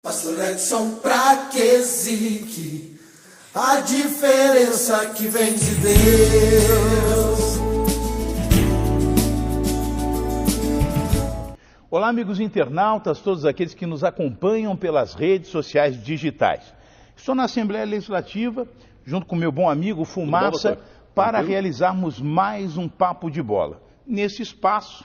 Pastor Edson Praquesic, a diferença que vem de Deus. Olá, amigos internautas, todos aqueles que nos acompanham pelas redes sociais digitais. Estou na Assembleia Legislativa, junto com meu bom amigo Fumaça, para realizarmos mais um Papo de Bola. Nesse espaço,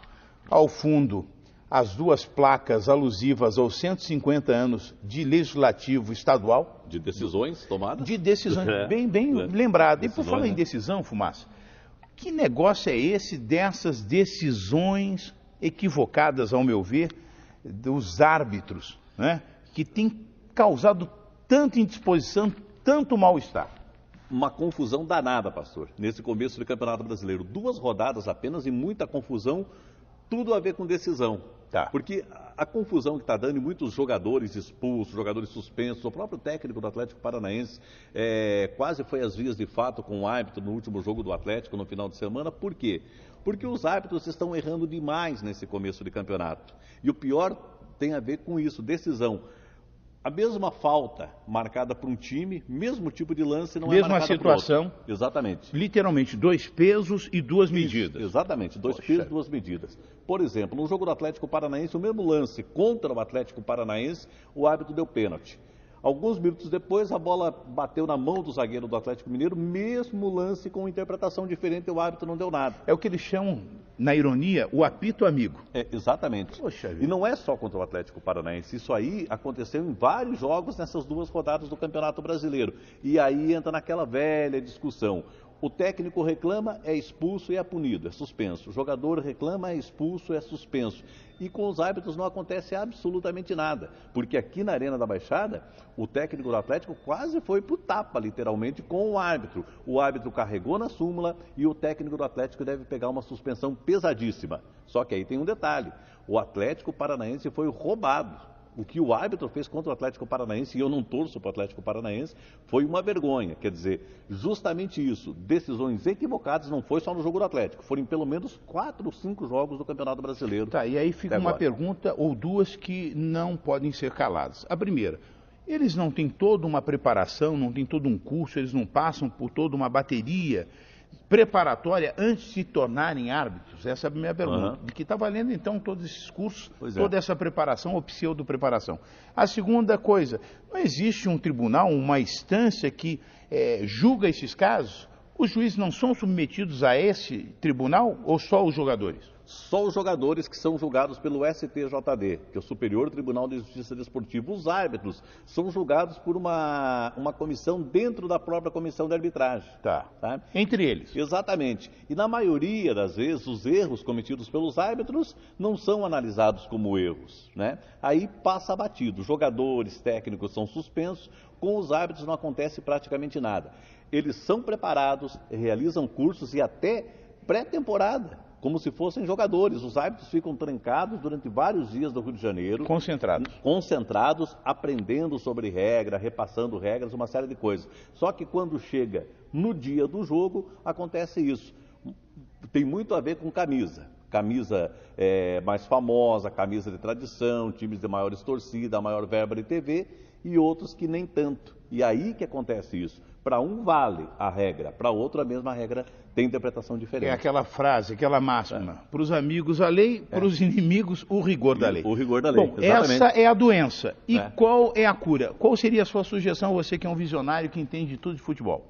ao fundo, as duas placas alusivas aos 150 anos de Legislativo Estadual. De decisões tomadas? De decisões, bem lembrado. E por falar em decisão, Fumaça, que negócio é esse dessas decisões equivocadas, ao meu ver, dos árbitros, né, que tem causado tanta indisposição, tanto mal-estar? Uma confusão danada, pastor, nesse começo do Campeonato Brasileiro. 2 rodadas apenas e muita confusão, tudo a ver com decisão. Tá. Porque a confusão que está dando, e muitos jogadores expulsos, jogadores suspensos, o próprio técnico do Atlético Paranaense quase foi às vias de fato com o árbitro no último jogo do Atlético no final de semana. Por quê? Porque os árbitros estão errando demais nesse começo de campeonato. E o pior tem a ver com isso, decisão. A mesma falta marcada por um time, mesmo tipo de lance não é marcada por outro. Mesma situação. Exatamente. Literalmente, 2 pesos e 2 medidas. Exatamente, 2 pesos e 2 medidas. Por exemplo, no jogo do Atlético Paranaense, o mesmo lance contra o Atlético Paranaense, o árbitro deu pênalti. Alguns minutos depois, a bola bateu na mão do zagueiro do Atlético Mineiro, mesmo lance com interpretação diferente, o árbitro não deu nada. É o que eles chamam, na ironia, o apito amigo. Exatamente. Poxa vida. E não é só contra o Atlético Paranaense, isso aí aconteceu em vários jogos nessas 2 rodadas do Campeonato Brasileiro. E aí entra naquela velha discussão. O técnico reclama, é expulso e é punido, é suspenso. O jogador reclama, é expulso, é suspenso. E com os árbitros não acontece absolutamente nada. Porque aqui na Arena da Baixada, o técnico do Atlético quase foi pro tapa, literalmente, com o árbitro. O árbitro carregou na súmula e o técnico do Atlético deve pegar uma suspensão pesadíssima. Só que aí tem um detalhe, o Atlético Paranaense foi roubado. O que o árbitro fez contra o Atlético Paranaense, e eu não torço para o Atlético Paranaense, foi uma vergonha. Quer dizer, justamente isso, decisões equivocadas, não foi só no jogo do Atlético, foram em pelo menos 4 ou 5 jogos do Campeonato Brasileiro. Tá, e aí fica uma pergunta ou duas que não podem ser caladas. A primeira, eles não têm toda uma preparação, não têm todo um curso, eles não passam por toda uma bateria preparatória antes de se tornarem árbitros? Essa é a minha pergunta. De que está valendo então todos esses cursos, toda essa preparação ou pseudo-preparação? A segunda coisa, não existe um tribunal, uma instância que julga esses casos? Os juízes não são submetidos a esse tribunal ou só os jogadores? Só os jogadores que são julgados pelo STJD, que é o Superior Tribunal de Justiça Desportiva. Os árbitros são julgados por uma comissão dentro da própria comissão de arbitragem. Tá. Entre eles. Exatamente. E na maioria das vezes, os erros cometidos pelos árbitros não são analisados como erros, né? Aí passa batido. Jogadores, técnicos são suspensos, com os árbitros não acontece praticamente nada. Eles são preparados, realizam cursos e até pré-temporada, como se fossem jogadores. Os árbitros ficam trancados durante vários dias do Rio de Janeiro. Concentrados, aprendendo sobre regra, repassando regras, uma série de coisas. Só que quando chega no dia do jogo, acontece isso. Tem muito a ver com camisa. Camisa mais famosa, camisa de tradição, times de maiores torcidas, maior verba de TV e outros que nem tanto. E aí que acontece isso. Para um vale a regra, para outro a mesma regra tem interpretação diferente. É aquela frase, aquela máxima. Para os amigos a lei, para os inimigos o rigor da lei. O rigor da lei, bom, exatamente. Essa é a doença. E qual é a cura? Qual seria a sua sugestão, você que é um visionário que entende tudo de futebol?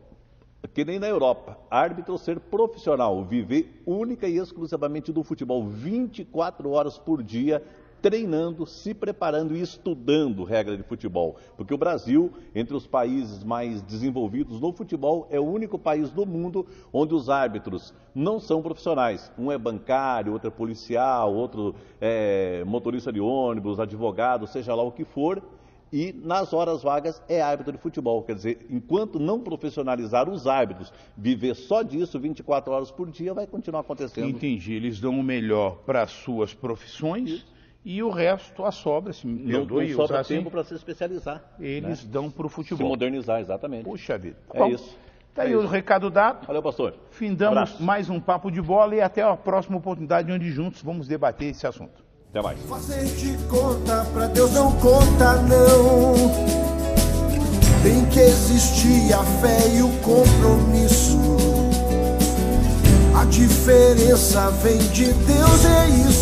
Que nem na Europa, árbitro ser profissional, viver única e exclusivamente do futebol, 24 horas por dia, treinando, se preparando e estudando regra de futebol. Porque o Brasil, entre os países mais desenvolvidos no futebol, é o único país do mundo onde os árbitros não são profissionais. Um é bancário, outro é policial, outro é motorista de ônibus, advogado, seja lá o que for. E nas horas vagas é árbitro de futebol. Quer dizer, enquanto não profissionalizar os árbitros, viver só disso 24 horas por dia, vai continuar acontecendo. Entendi, eles dão o melhor para as suas profissões e o resto, a sobra, se me perdoe, não sobra tempo para se especializar. Eles dão para o futebol. Se modernizar, exatamente. Puxa vida. É isso. Está aí o recado dado. Valeu, pastor. Findamos mais um Papo de Bola e até a próxima oportunidade onde juntos vamos debater esse assunto. Até mais. Fazer de conta pra Deus não conta, não. Tem que existir a fé e o compromisso. A diferença vem de Deus, é isso.